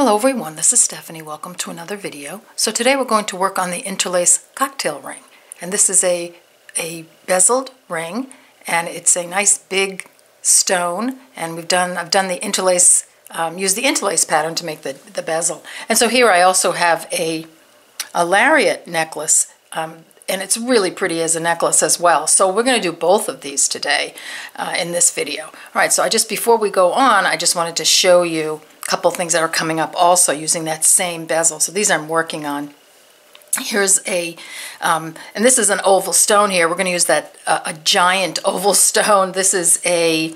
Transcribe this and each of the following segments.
Hello everyone, this is Stephanie. Welcome to another video. So today we're going to work on the Interlace Cocktail Ring. And this is a bezeled ring, and it's a nice big stone. And I've done the interlace, used the interlace pattern to make the bezel. And so here I also have a lariat necklace, and it's really pretty as a necklace as well. So we're going to do both of these today in this video. All right, so before we go on, I just wanted to show you couple things that are coming up also using that same bezel. So these I'm working on. Here's and this is an oval stone here. We're going to use that a giant oval stone. This is I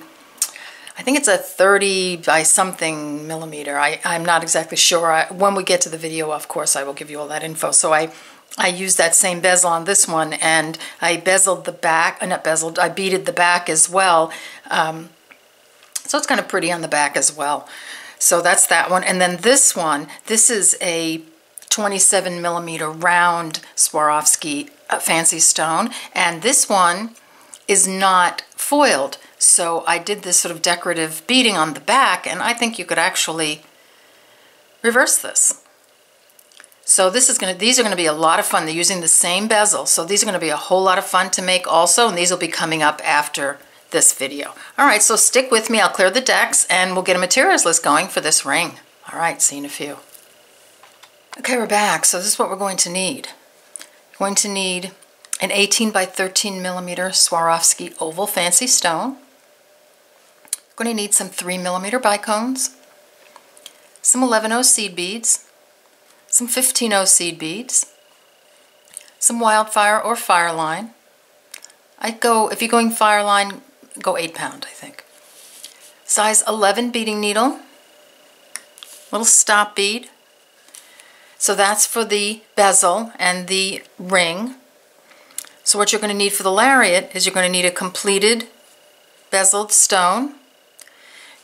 think it's a 30 by something millimeter. I'm not exactly sure. When we get to the video, of course, I will give you all that info. So I used that same bezel on this one, and I bezeled the back, not bezeled, I beaded the back as well. So it's kind of pretty on the back as well. So that's that one. And then this one, this is a 27 millimeter round Swarovski fancy stone. And this one is not foiled. So I did this sort of decorative beading on the back, and I think you could actually reverse this. So these are going to be a lot of fun. They're using the same bezel. So these are going to be a whole lot of fun to make also, and these will be coming up after this video. All right, so stick with me. I'll clear the decks and we'll get a materials list going for this ring. All right, see you in a few. Okay, we're back. So this is what we're going to need. You're going to need an 18 by 13 millimeter Swarovski oval fancy stone. You're going to need some 3 millimeter bicones, some 11/0 seed beads, some 15/0 seed beads, some Wildfire or Fireline. If you're going Fireline, go 8 pound, I think. Size 11 beading needle, little stop bead. So that's for the bezel and the ring. So what you're going to need for the lariat is you're going to need a completed bezeled stone.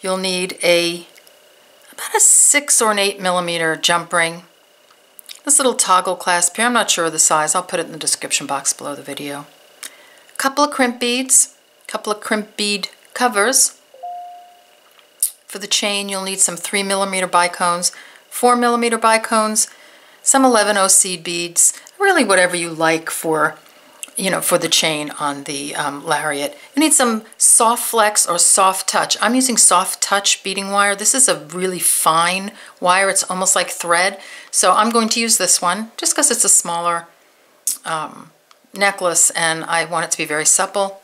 You'll need about a 6 or an 8 millimeter jump ring. This little toggle clasp here, I'm not sure of the size. I'll put it in the description box below the video. A couple of crimp beads. Couple of crimp bead covers. For the chain, you'll need some 3 millimeter bicones, 4 millimeter bicones, some 11/0 seed beads, really whatever you like for the chain on the lariat. You need some soft flex or soft touch. I'm using soft touch beading wire. This is a really fine wire. It's almost like thread. So I'm going to use this one just because it's a smaller necklace and I want it to be very supple.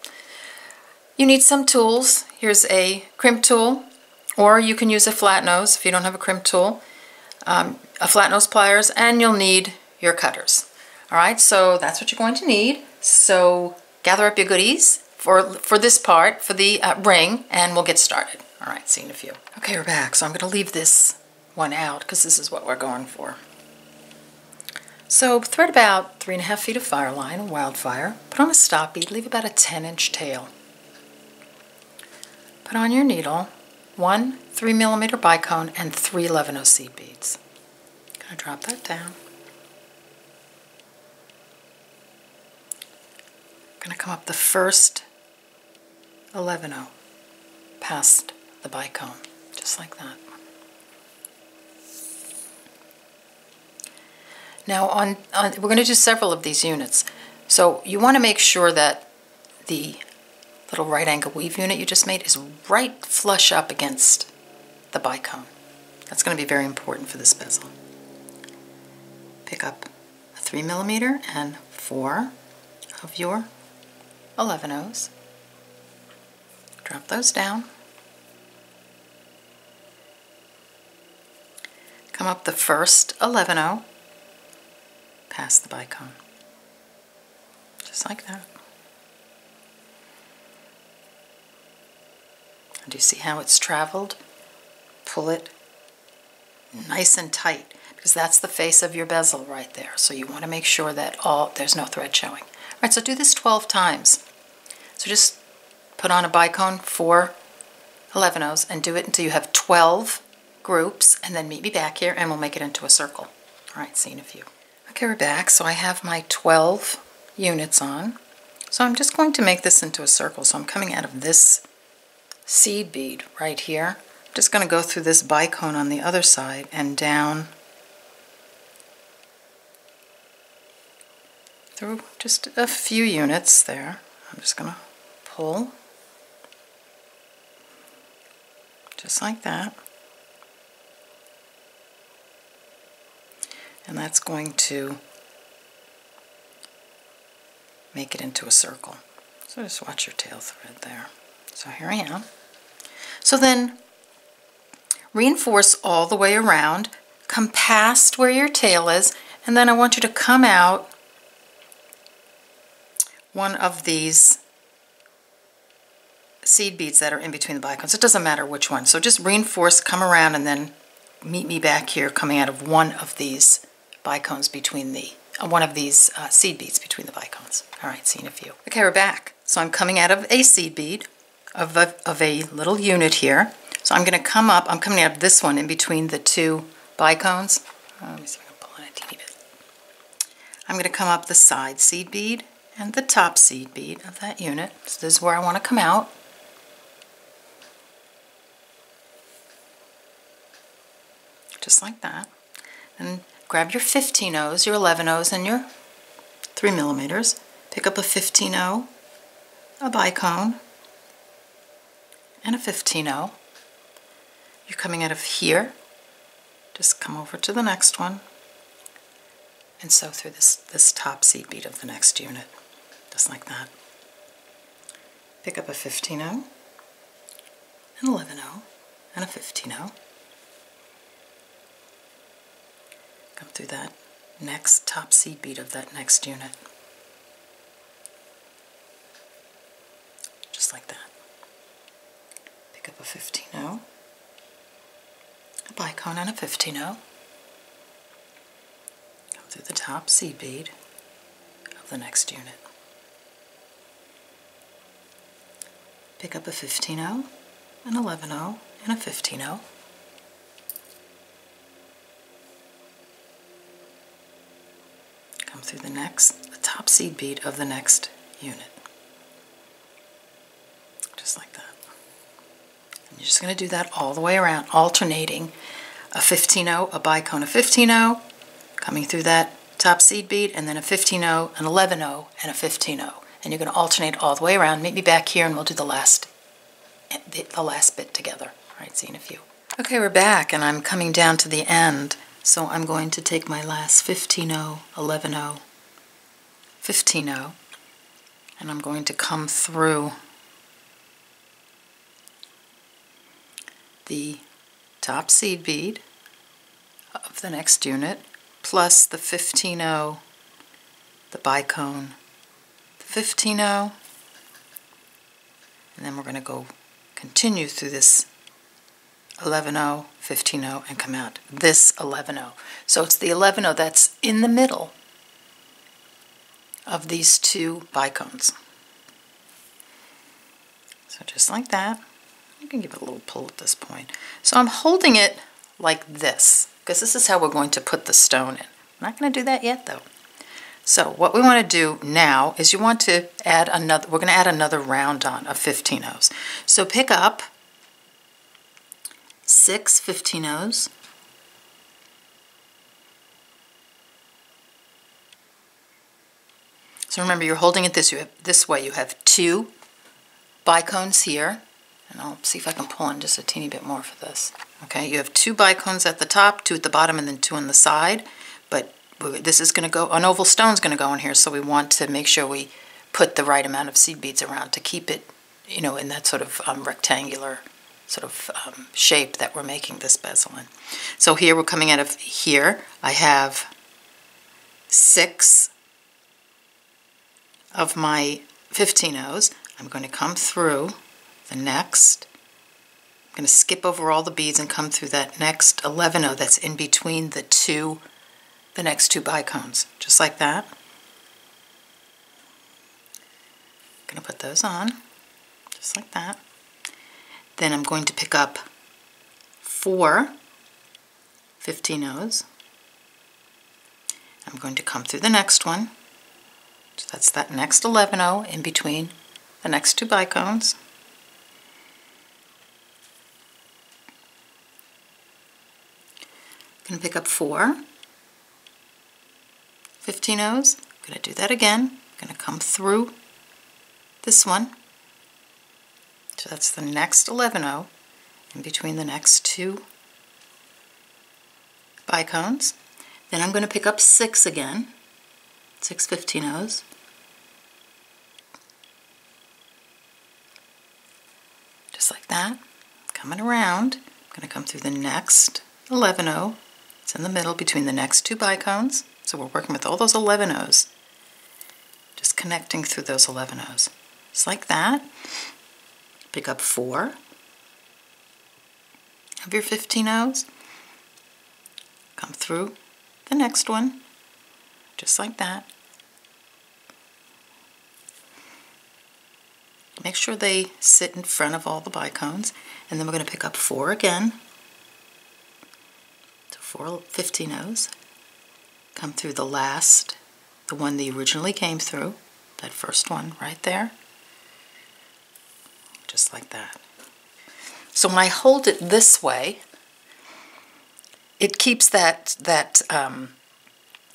You need some tools. Here's a crimp tool, or you can use a flat nose if you don't have a crimp tool, a flat nose pliers, and you'll need your cutters. All right, so that's what you're going to need. So gather up your goodies for this part, for the ring, and we'll get started. All right, see you in a few. Okay, we're back. So I'm going to leave this one out because this is what we're going for. So thread about 3.5 feet of Fireline, Wildfire, put on a stop bead, leave about a 10-inch tail. Put on your needle 1 3 millimeter bicone and 3 11/0 seed beads. Gonna drop that down. Gonna come up the first 11/0 past the bicone, just like that. Now we're going to do several of these units, so you want to make sure that the little right angle weave unit you just made is right flush up against the bicone. That's going to be very important for this bezel. Pick up a 3 millimeter and 4 of your 11/0s. Drop those down. Come up the first 11/0 past the bicone. Just like that. Do you see how it's traveled? Pull it nice and tight because that's the face of your bezel right there. So you want to make sure that there's no thread showing. All right, so do this 12 times. So just put on a bicone, 4 11/0s, and do it until you have 12 groups, and then meet me back here and we'll make it into a circle. All right, see you in a few. Okay, we're back. So I have my 12 units on. So I'm just going to make this into a circle. So I'm coming out of this seed bead right here, just going to go through this bicone on the other side and down through just a few units there. I'm just going to pull just like that. And that's going to make it into a circle. So just watch your tail thread there. So here I am. So then reinforce all the way around, come past where your tail is, and then I want you to come out one of these seed beads that are in between the bicones. It doesn't matter which one. So just reinforce, come around, and then meet me back here coming out of one of these bicones between the, one of these seed beads between the bicones. All right, see you in a few. Okay, we're back. So I'm coming out of a seed bead of a little unit here. So I'm going to come up, I'm coming out of this one in between the two bicones. Let me see if I can pull in a teeny bit. I'm going to come up the side seed bead and the top seed bead of that unit. So this is where I want to come out. Just like that. And grab your 15-0s, your 11-0s, and your 3 millimeters. Pick up a 15-0, a bicone, and a 15-0. You're coming out of here. Just come over to the next one and sew through this top seed bead of the next unit. Just like that. Pick up a 15-0, an 11-0, and a 15-0. Come through that next top seed bead of that next unit. Just like that. Pick up a 15-0, a bicone, and a 15-0. Come through the top seed bead of the next unit. Pick up a 15-0, an 11-0, and a 15-0. Come through the top seed bead of the next unit. Just like that. And you're just going to do that all the way around, alternating a 15-0, a bicone, a 15-0, coming through that top seed bead, and then a 15-0, an 11-0, and a 15-0. And you're going to alternate all the way around. Meet me back here and we'll do the last bit together. All right, see you in a few. Okay, we're back and I'm coming down to the end. So I'm going to take my last 15-0, 11-0, 15-0, and I'm going to come through the top seed bead of the next unit, plus the 15-0, the bicone, the 15-0, and then we're going to go continue through this 11-0, 15-0, and come out this 11-0. So it's the 11-0 that's in the middle of these two bicones. So just like that. You can give it a little pull at this point. So I'm holding it like this, because this is how we're going to put the stone in. I'm not going to do that yet, though. So what we want to do now is you want to add another, we're going to add another round on of 15-0s. So pick up 6 15-0s, so remember you're holding it this way. You have 2 bicones here, and I'll see if I can pull in just a teeny bit more for this. Okay, you have 2 bicones at the top, 2 at the bottom, and then 2 on the side, but this is going to go, an oval stone is going to go in here, so we want to make sure we put the right amount of seed beads around to keep it, you know, in that sort of rectangular sort of shape that we're making this bezel in. So here we're coming out of here. I have 6 of my 15-0s. I'm going to come through the next. I'm going to skip over all the beads and come through that next 11-0 that's in between the next 2 bicones, just like that. I'm going to put those on, just like that. Then I'm going to pick up 4 15-0s. I'm going to come through the next one. So that's that next 11-0 in between the next 2 bicones. going to pick up 4 15-0s. I'm going to do that again. I'm going to come through this one. So that's the next 11-0 in between the next 2 bicones. Then I'm going to pick up 6 again, 6 15-0s. Just like that. Coming around, I'm going to come through the next 11-0. It's in the middle between the next 2 bicones. So we're working with all those 11-0s. Just connecting through those 11-0s. Just like that. Pick up 4 of your 15-0s. Come through the next one. Just like that. Make sure they sit in front of all the bicones. And then we're going to pick up 4 again. So 4 15-0s. Come through the last, the one that originally came through, that first one right there. Just like that. So when I hold it this way, it keeps that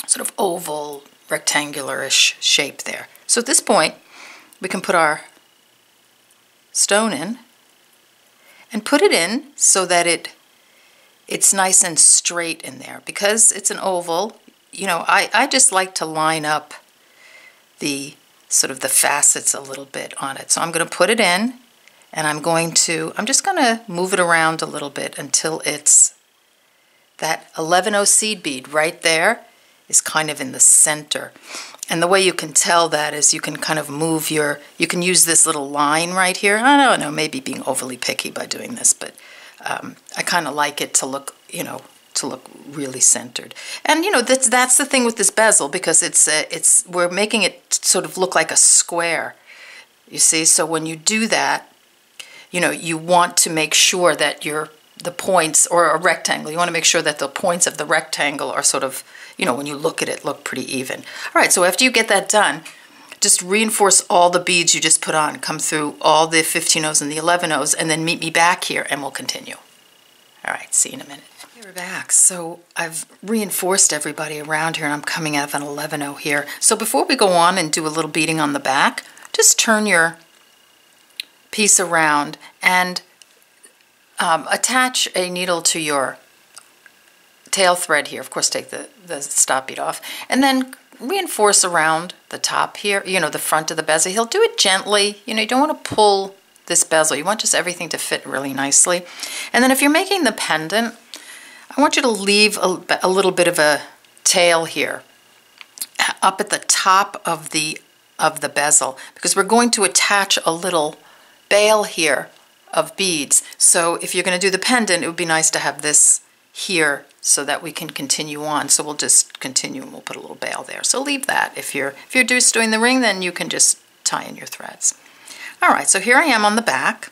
sort of oval, rectangular-ish shape there. So at this point, we can put our stone in and put it in so that it's nice and straight in there. Because it's an oval, you know, I just like to line up the sort of the facets a little bit on it. So I'm going to put it in, and I'm just going to move it around a little bit until it's that 11-0 seed bead right there is kind of in the center. And the way you can tell that is you can kind of move you can use this little line right here. I don't know, maybe being overly picky by doing this, but I kind of like it to look, you know, to look really centered. And you know, that's the thing with this bezel, because we're making it sort of look like a square, you see. So when you do that, you know, you want to make sure that the points, or a rectangle, you want to make sure that the points of the rectangle are sort of, you know, when you look at it, look pretty even. All right, so after you get that done, just reinforce all the beads you just put on. Come through all the 15-0s and the 11-0s, and then meet me back here and we'll continue. All right, see you in a minute. Okay, we're back. So I've reinforced everybody around here, and I'm coming out of an 11-0 here. So before we go on and do a little beading on the back, just turn your piece around and attach a needle to your tail thread here. Of course, take the stop bead off, and then reinforce around the top here, you know, the front of the bezel. He'll do it gently. You know, you don't want to pull this bezel. You want just everything to fit really nicely. And then if you're making the pendant, I want you to leave a little bit of a tail here up at the top of the bezel, because we're going to attach a little bail here of beads. So if you're going to do the pendant, it would be nice to have this here so that we can continue on. So we'll just continue and we'll put a little bail there. So leave that. If you're just doing the ring, then you can just tie in your threads. All right, so here I am on the back.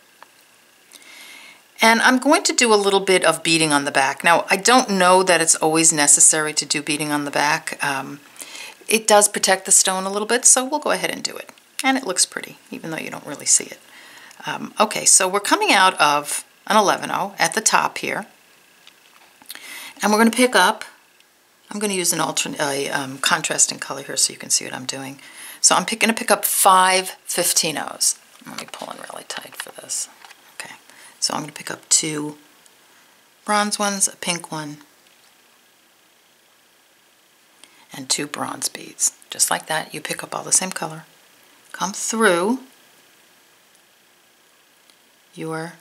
And I'm going to do a little bit of beading on the back. Now, I don't know that it's always necessary to do beading on the back. It does protect the stone a little bit, so we'll go ahead and do it. And it looks pretty, even though you don't really see it. Okay, so we're coming out of an 11-0 at the top here. And we're going to pick up, I'm going to use an contrasting color here so you can see what I'm doing. So I'm going to pick up 5 15-0s. Let me pull in really tight for this. Okay, so I'm going to pick up 2 bronze ones, a pink one, and 2 bronze beads. Just like that, you pick up all the same color. Come through your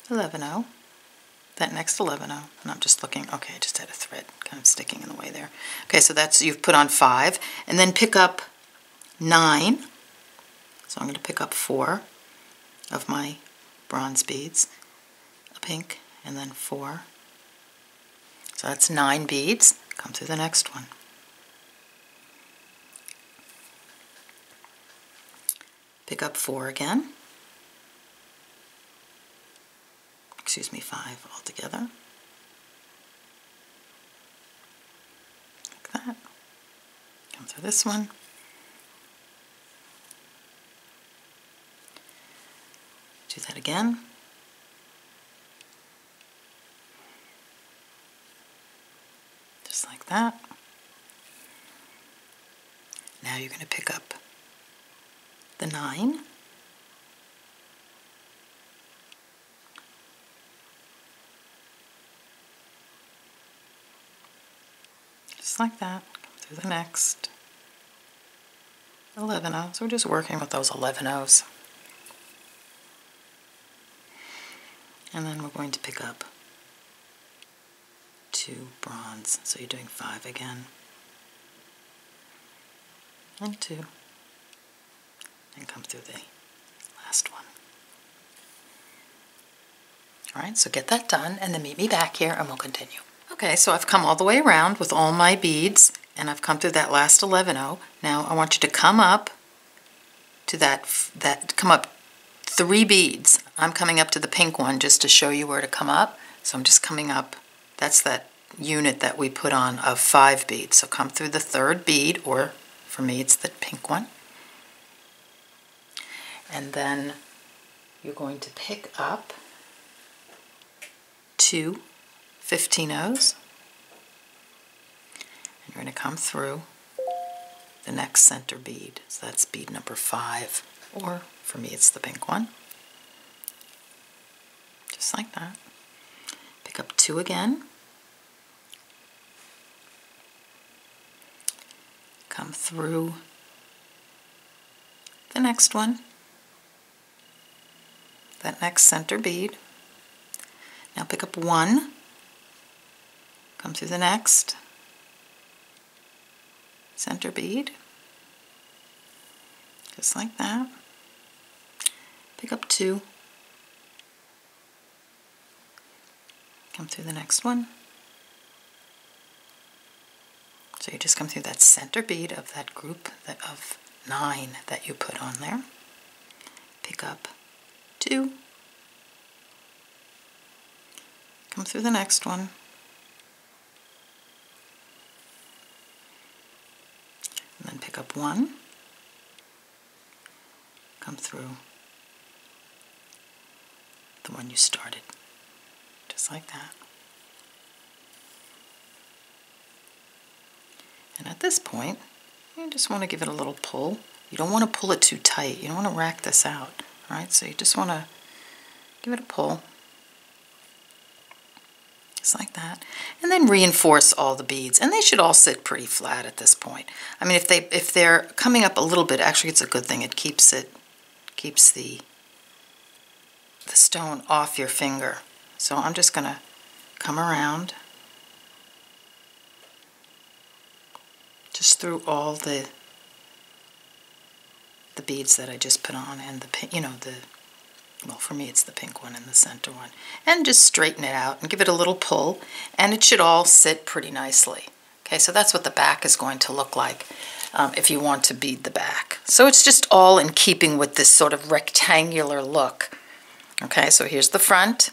11-0, that next 11-0, and I'm just looking, okay, I just had a thread kind of sticking in the way there. Okay, so that's, you've put on 5, and then pick up 9. So I'm going to pick up 4 of my bronze beads, a pink, and then 4. So that's 9 beads. Come through the next one. Pick up 4 again. Excuse me, 5 altogether. Like that. Come through this one. Do that again. just like that. Now you're going to pick up the 9. Just like that. Come through the next 11 O's. We're just working with those 11 O's. And then we're going to pick up 2 bronze. So you're doing 5 again. And 2. And come through the last one. Alright, so get that done and then meet me back here and we'll continue. Okay, so I've come all the way around with all my beads and I've come through that last 11-0. Now I want you to come up to come up 3 beads. I'm coming up to the pink one just to show you where to come up. So I'm just coming up. That's that unit that we put on of 5 beads. So come through the 3rd bead, or for me it's the pink one. And then you're going to pick up 2 15 O's. And you're going to come through the next center bead. So that's bead number 5, or for me it's the pink one. Just like that. Pick up 2 again. Come through the next one. That next center bead. Now pick up 1. Come through the next center bead. Just like that. Pick up 2. Come through the next one. So you just come through that center bead of that group of 9 that you put on there. Pick up 2. Come through the next one. And then pick up 1. Come through the one you started. Just like that. And at this point, you just want to give it a little pull. You don't want to pull it too tight. You don't want to rack this out. All right, so you just want to give it a pull. Just like that. And then reinforce all the beads. And they should all sit pretty flat at this point. I mean, if they're coming up a little bit, actually it's a good thing. It keeps the stone off your finger. So I'm just going to come around just through all the beads that I just put on, and well, for me it's the pink one and the center one, and just straighten it out and give it a little pull, and it should all sit pretty nicely. Okay, so that's what the back is going to look like if you want to bead the back. So it's just all in keeping with this sort of rectangular look. Okay, so here's the front,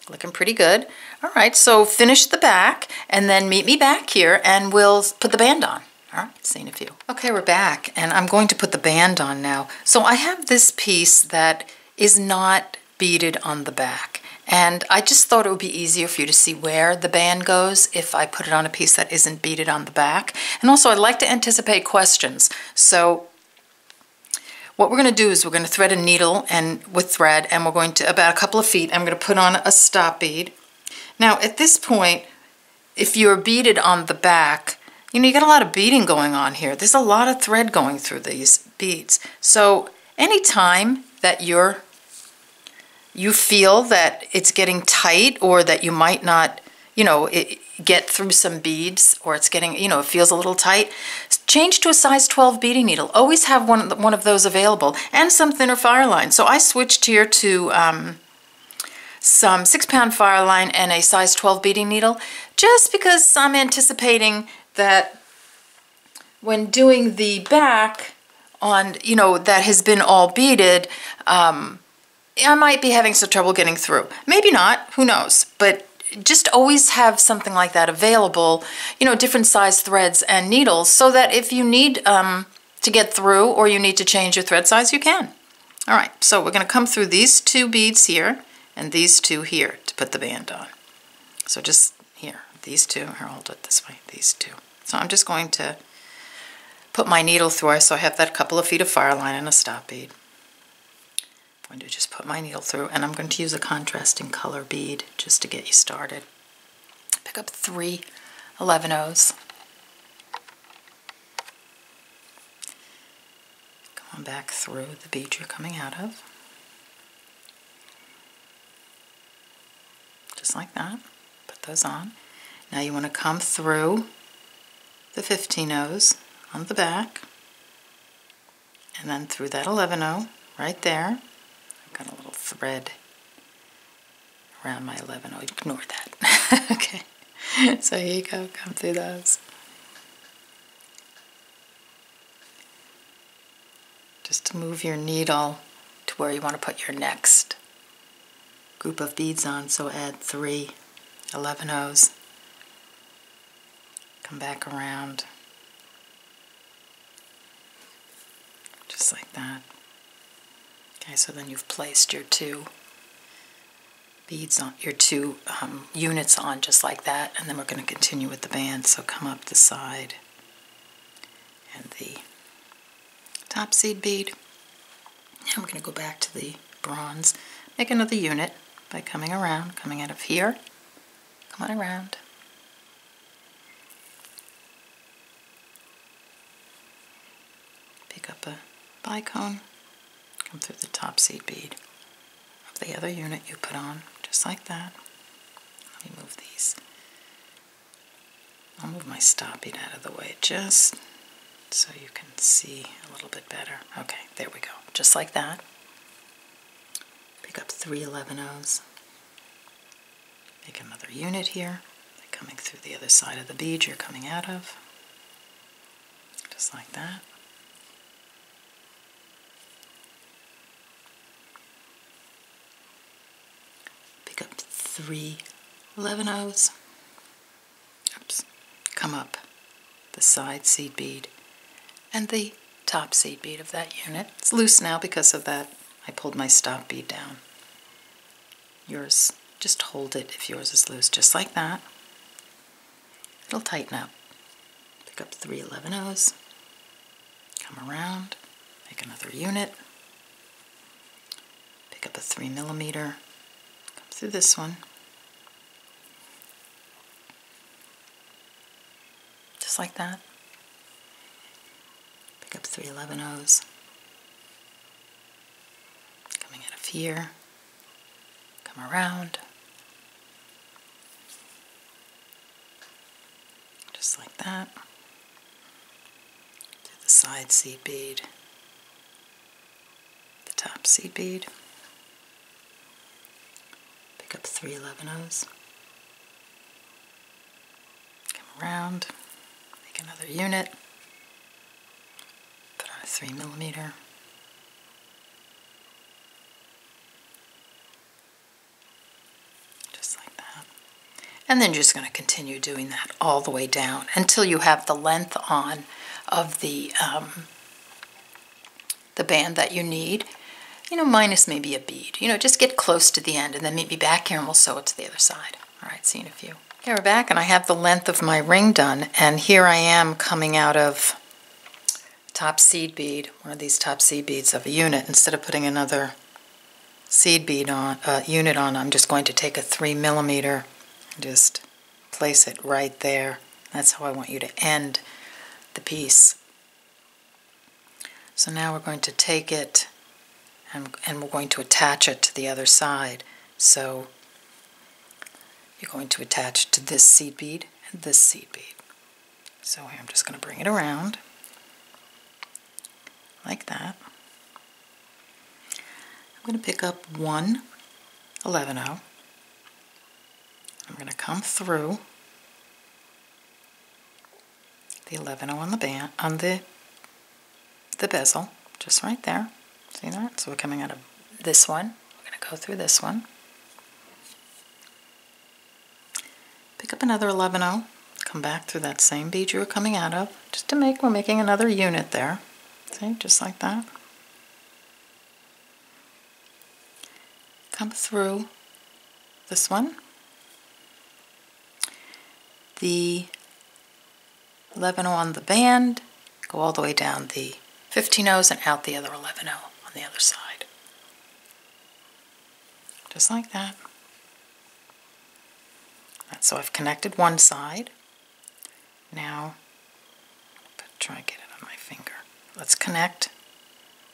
looking pretty good. All right, so finish the back and then meet me back here and we'll put the band on. All right, see you in a few. Okay, we're back and I'm going to put the band on now. So I have this piece that is not beaded on the back, and I just thought it would be easier for you to see where the band goes if I put it on a piece that isn't beaded on the back. And also I'd like to anticipate questions. So what we're going to do is we're going to thread a needle and with thread, and we're going to, about a couple of feet, I'm going to put on a stop bead. Now at this point, if you're beaded on the back, you got a lot of beading going on here. There's a lot of thread going through these beads. So anytime that you feel that it's getting tight, or that you might not, get through some beads, or it's getting, it feels a little tight, change to a size 12 beading needle. Always have one of those available, and some thinner Fireline. So I switched here to some 6-pound Fireline and a size 12 beading needle, just because I'm anticipating that when doing the back on, that has been all beaded, I might be having some trouble getting through. Maybe not, who knows, but just always have something like that available, different size threads and needles, so that if you need to get through, or you need to change your thread size, you can. All right, so we're going to come through these 2 beads here and these 2 here to put the band on. So just, here, these two, here, I'll hold it this way, these two. So I'm just going to put my needle through, so I have that couple of feet of Fireline and a stop bead. I'm going to just put my needle through, and I'm going to use a contrasting color bead just to get you started. Pick up 3 11/0s. Come on back through the bead you're coming out of. Just like that. Put those on. Now you want to come through the 15/0s on the back, and then through that 11/0 right there. I've got a little thread around my 11/0. Ignore that. Okay. So here you go. Come through those. Just to move your needle to where you want to put your next group of beads on. So add 3 11/0s. Come back around. Just like that. Okay, so then you've placed your 2 beads on, your 2 units on just like that, and then we're going to continue with the band. So come up the side and the top seed bead. Now I'm going to go back to the bronze, make another unit by coming around, coming out of here, come on around. Pick up a bicone, come through the top seed bead of the other unit you put on, just like that. Let me move these. I'll move my stop bead out of the way just so you can see a little bit better. Okay, there we go, just like that. Pick up 3 11/0s. Make another unit here, coming through the other side of the bead you're coming out of, just like that. Pick up 3 11/0s. Oops. Come up the side seed bead and the top seed bead of that unit. It's loose now because of that. I pulled my stop bead down. Yours, just hold it if yours is loose, just like that. It'll tighten up. Pick up 3 11/0s. Come around, make another unit. Pick up a 3mm. Come through this one. Just like that. Pick up 3 11/0s. Coming out of here. Come around. Just like that. Do the side seed bead. The top seed bead. Pick up 3 11/0s. Come around. Make another unit. Put on a 3mm. Just like that. And then you're just going to continue doing that all the way down until you have the length on of the band that you need. You know, minus maybe a bead. You know, just get close to the end and then meet me back here and we'll sew it to the other side. All right, see you in a few. Okay, we're back and I have the length of my ring done, and here I am coming out of top seed bead, one of these top seed beads of a unit. Instead of putting another seed bead on, unit on, I'm just going to take a 3mm and just place it right there. That's how I want you to end the piece. So now we're going to take it and we're going to attach it to the other side. So you're going to attach it to this seed bead and this seed bead. So I'm just going to bring it around like that. I'm going to pick up 1 11/0. I'm going to come through the 11/0 on the band, on the bezel, just right there. See that? So we're coming out of this one. We're going to go through this one. Pick up another 11/0. Come back through that same bead you were coming out of, just to make, we're making another unit there. See, just like that. Come through this one. the 11 on the band, go all the way down the 15-0s and out the other 11-0 on the other side. Just like that. So I've connected one side. Now, try and get it on my finger. Let's connect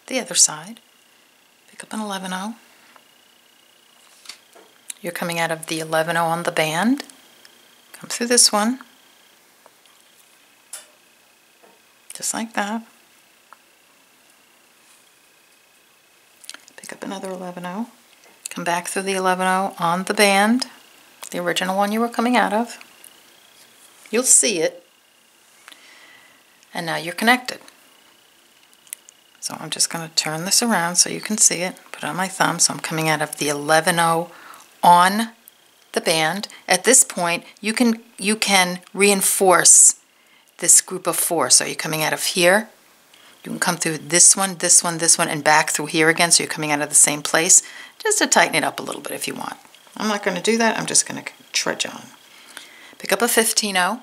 the other side. Pick up an 11-0. You're coming out of the 11-0 on the band. Come through this one. Just like that. Pick up another 11-0. Come back through the 11-0 on the band, the original one you were coming out of. You'll see it. And now you're connected. So I'm just going to turn this around so you can see it. Put it on my thumb. So I'm coming out of the 11-0 on the band. At this point, you can reinforce this group of 4. So you're coming out of here. You can come through this one, this one, this one, and back through here again, so you're coming out of the same place, just to tighten it up a little bit if you want. I'm not going to do that. I'm just going to trudge on. Pick up a 15-0.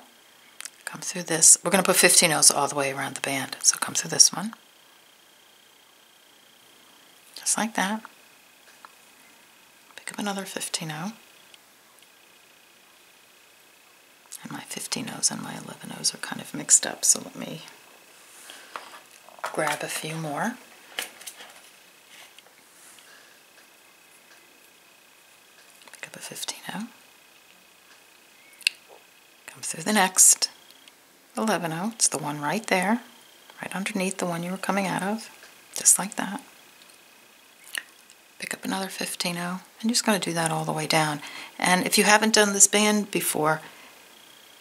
Come through this. We're going to put 15-0s all the way around the band. So come through this one. Just like that. Pick up another 15-0. And my 15-0s and my 11-0s are kind of mixed up, so let me grab a few more. Pick up a 15-0. Come through the next 11-0. It's the one right there, right underneath the one you were coming out of, just like that. Pick up another 15-0. I'm just going to do that all the way down. And if you haven't done this band before,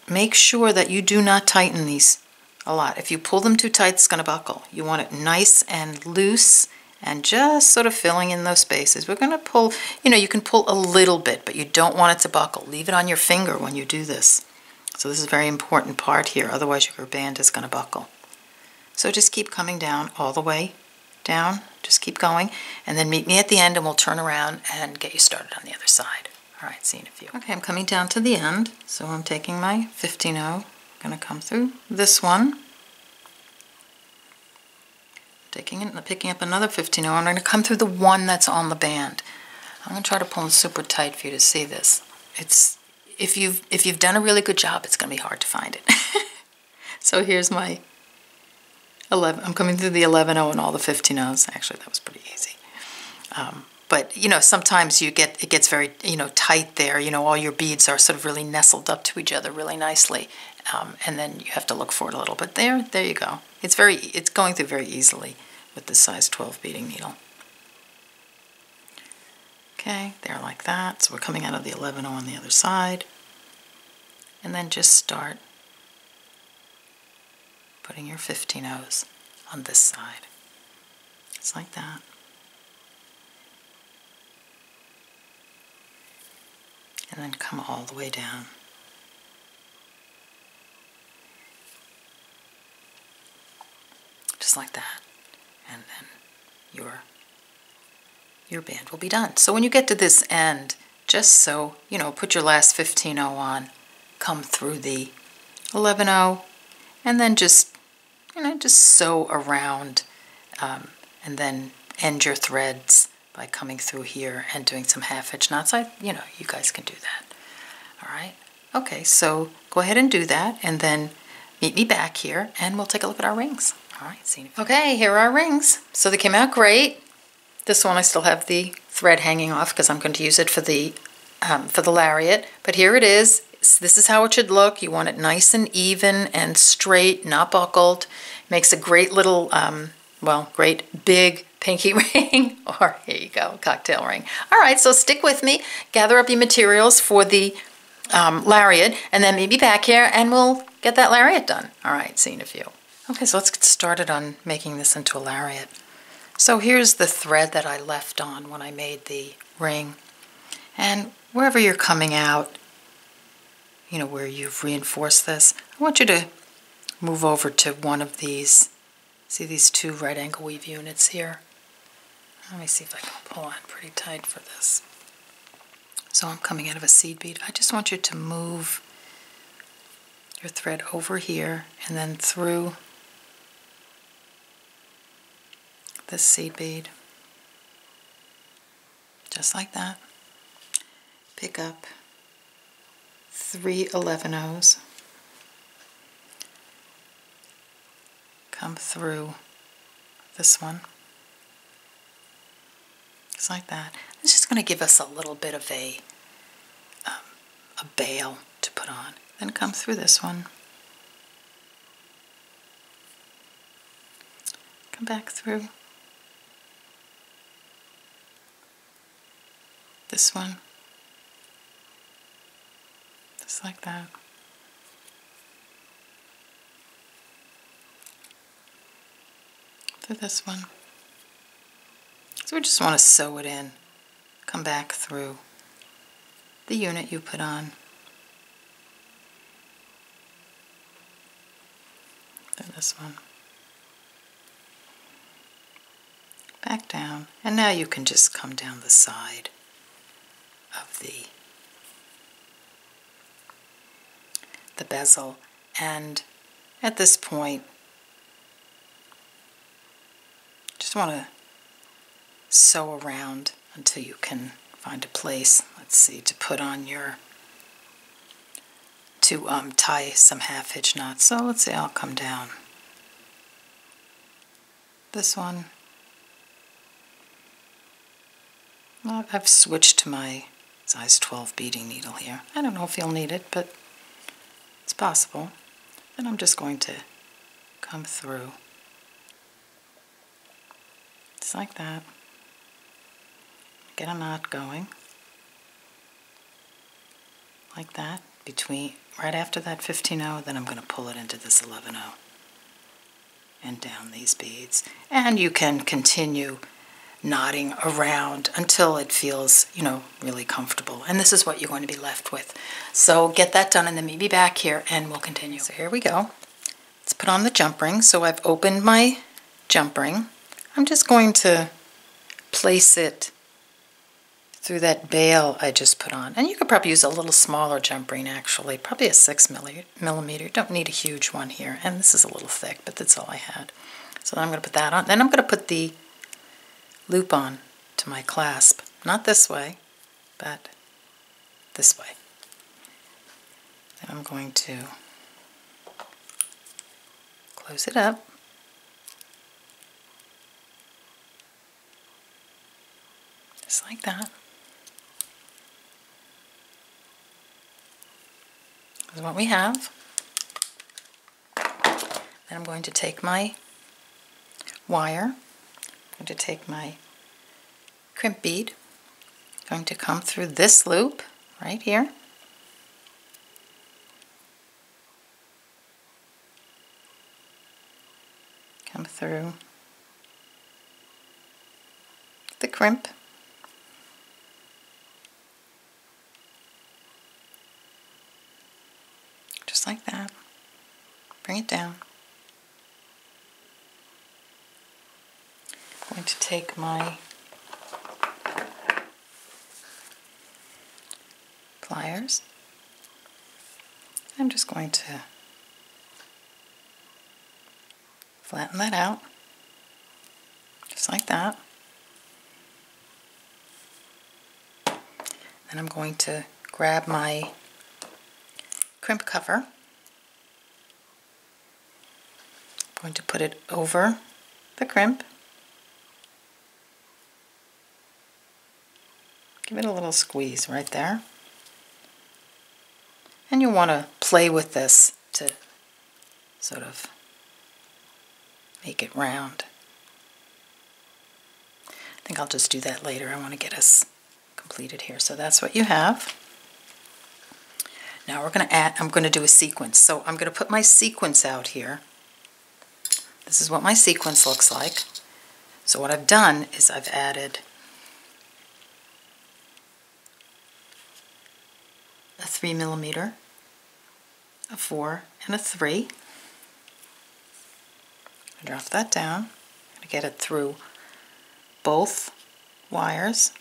make sure that you do not tighten these a lot. If you pull them too tight, it's going to buckle. You want it nice and loose and just sort of filling in those spaces. We're going to pull, you can pull a little bit, but you don't want it to buckle. Leave it on your finger when you do this. So this is a very important part here, otherwise your band is going to buckle. So just keep coming down all the way down. Just keep going, and then meet me at the end and we'll turn around and get you started on the other side. All right, see you in a few. Okay, I'm coming down to the end, so I'm taking my 15-0. Going to come through this one, taking it and picking up another 15-0. I'm going to come through the one that's on the band. I'm going to try to pull it super tight for you to see this. It's if you've done a really good job, it's going to be hard to find it. So here's my 11. I'm coming through the 11-0 and all the 15-0s. Actually, that was pretty easy. But sometimes it gets very tight there. All your beads are sort of really nestled up to each other really nicely. And then you have to look for it a little bit. There you go. It's going through very easily with the size 12 beading needle. Okay, there like that. So we're coming out of the 11-0 on the other side. And then just start putting your 15-0s on this side. Just like that. And then come all the way down. Just like that. And then your band will be done. So when you get to this end, just so, put your last 15-0 on, come through the 11-0, and then just sew around, and then end your threads by coming through here and doing some half-hitch knots. You guys can do that. All right? Okay, so go ahead and do that, and then meet me back here, and we'll take a look at our rings. All right, see you. Okay, here are our rings. So they came out great. This one I still have the thread hanging off because I'm going to use it for the lariat. But here it is. This is how it should look. You want it nice and even and straight, not buckled. Makes a great little, great big pinky ring. Or here you go, cocktail ring. All right, so stick with me. Gather up your materials for the lariat, and then maybe back here, and we'll get that lariat done. All right, see you in a few. Okay, so let's get started on making this into a lariat. So here's the thread that I left on when I made the ring. And wherever you're coming out, where you've reinforced this, I want you to move over to one of these. See these 2 right angle weave units here? Let me see if I can pull on pretty tight for this. So I'm coming out of a seed bead. I just want you to move your thread over here and then through this seed bead, just like that. Pick up 3 11-ohs, come through this one, just like that. It's just going to give us a little bit of a bail to put on. Then come through this one, come back through this one, just like that. Through this one. So we just want to sew it in. Come back through the unit you put on. Through this one. Back down. And now you can just come down the side of the bezel, and at this point just want to sew around until you can find a place, let's see, to put on your, to tie some half hitch knots. So let's say I'll come down this one. Well, I've switched to my size 12 beading needle here. I don't know if you'll need it, but it's possible. Then I'm just going to come through just like that. Get a knot going like that between, right after that 15-oh, then I'm going to pull it into this 11-oh and down these beads. And you can continue knotting around until it feels, you know, really comfortable. And this is what you're going to be left with. So get that done and then meet me back here and we'll continue. So here we go. Let's put on the jump ring. So I've opened my jump ring. I'm just going to place it through that bail I just put on. And you could probably use a little smaller jump ring actually, probably a 6mm. You don't need a huge one here. And this is a little thick, but that's all I had. So I'm going to put that on. Then I'm going to put the loop on to my clasp. Not this way, but this way. Then I'm going to close it up. Just like that. This is what we have. Then I'm going to take my wire. I'm going to take my crimp bead. I'm going to come through this loop right here. Come through the crimp. Just like that. Bring it down. I'm going to take my pliers. I'm just going to flatten that out, just like that. Then I'm going to grab my crimp cover. I'm going to put it over the crimp. Give it a little squeeze right there. And you want to play with this to sort of make it round. I think I'll just do that later. I want to get us completed here. So that's what you have. Now we're going to add, I'm going to do a sequence. So I'm going to put my sequence out here. This is what my sequence looks like. So what I've done is I've added a 3mm, a 4, and a 3. I drop that down to get it through both wires,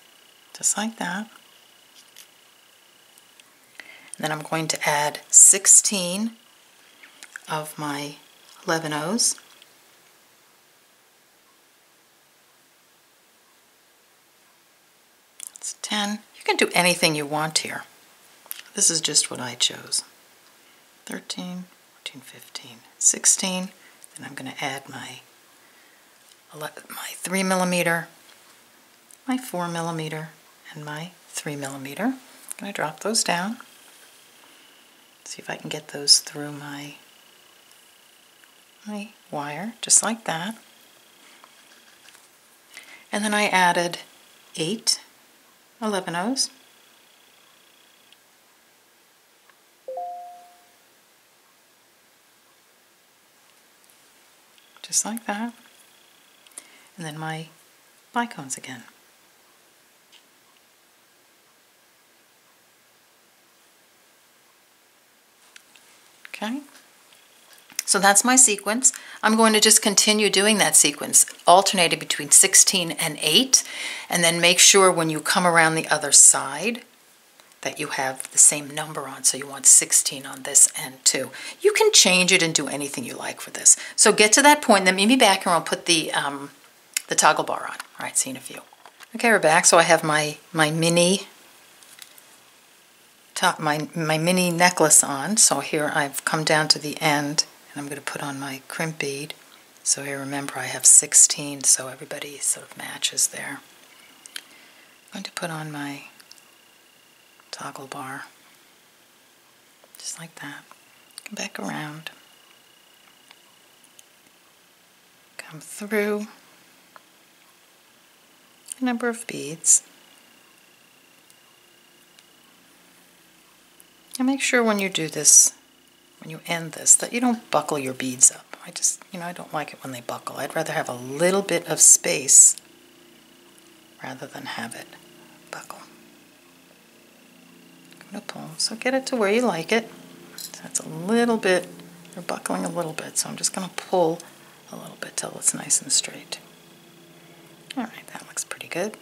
just like that. And then I'm going to add 16 of my 11/0s. That's 10. You can do anything you want here. This is just what I chose. 13, 14, 15, 16. Then I'm going to add my 3mm, my 4mm, and my 3mm. I'm going to drop those down. See if I can get those through my wire, just like that. And then I added 8 11/0s. Just like that. And then my bicones again. Okay. So that's my sequence. I'm going to just continue doing that sequence, alternating between 16 and 8, and then make sure when you come around the other side that you have the same number on. So you want 16 on this end too. You can change it and do anything you like for this. So get to that point, then meet me back and I'll put the toggle bar on. All right, see you in a few. Okay, we're back. So I have my mini mini necklace on. So here I've come down to the end and I'm going to put on my crimp bead. So here, remember, I have 16, so everybody sort of matches there. I'm going to put on my toggle bar, just like that. Come back around, come through a number of beads, and make sure when you do this, when you end this, that you don't buckle your beads up. I don't like it when they buckle. I'd rather have a little bit of space rather than have it buckle. I'm going to pull, so get it to where you like it. So that's a little bit, you're buckling a little bit, so I'm just going to pull a little bit till it's nice and straight. All right, that looks pretty good.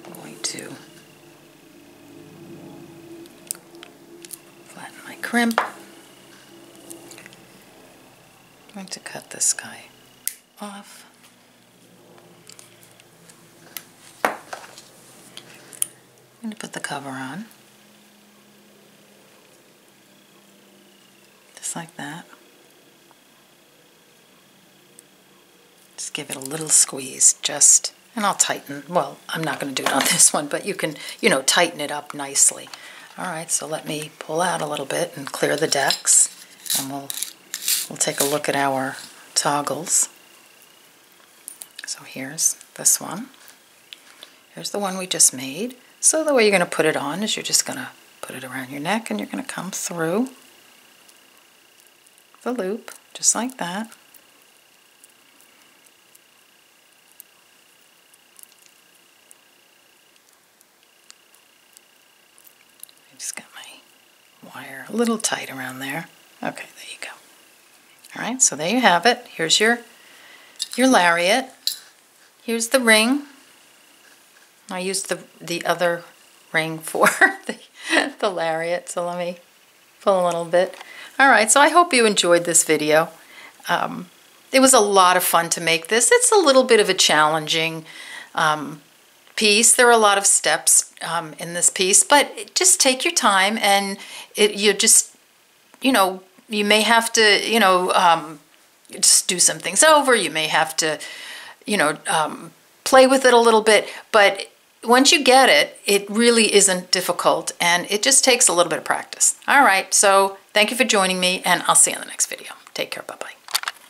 I'm going to flatten my crimp. I'm going to cut this guy off. I'm going to put the cover on, just like that. Just give it a little squeeze, and I'll tighten. Well, I'm not going to do it on this one, but you can, tighten it up nicely. All right, so let me pull out a little bit and clear the decks, and we'll take a look at our toggles. So here's this one. Here's the one we just made. So the way you're going to put it on is you're just going to put it around your neck and you're going to come through the loop, just like that. I just got my wire a little tight around there. Okay, there you go. All right, so there you have it. Here's your lariat. Here's the ring. I used the other ring for the lariat, so let me pull a little bit. All right, so I hope you enjoyed this video. It was a lot of fun to make this. It's a little bit of a challenging piece. There are a lot of steps in this piece, but just take your time, and you just, you may have to, just do some things over. You may have to, play with it a little bit, but once you get it, it really isn't difficult, and it just takes a little bit of practice. All right, so thank you for joining me, and I'll see you in the next video. Take care. Bye-bye.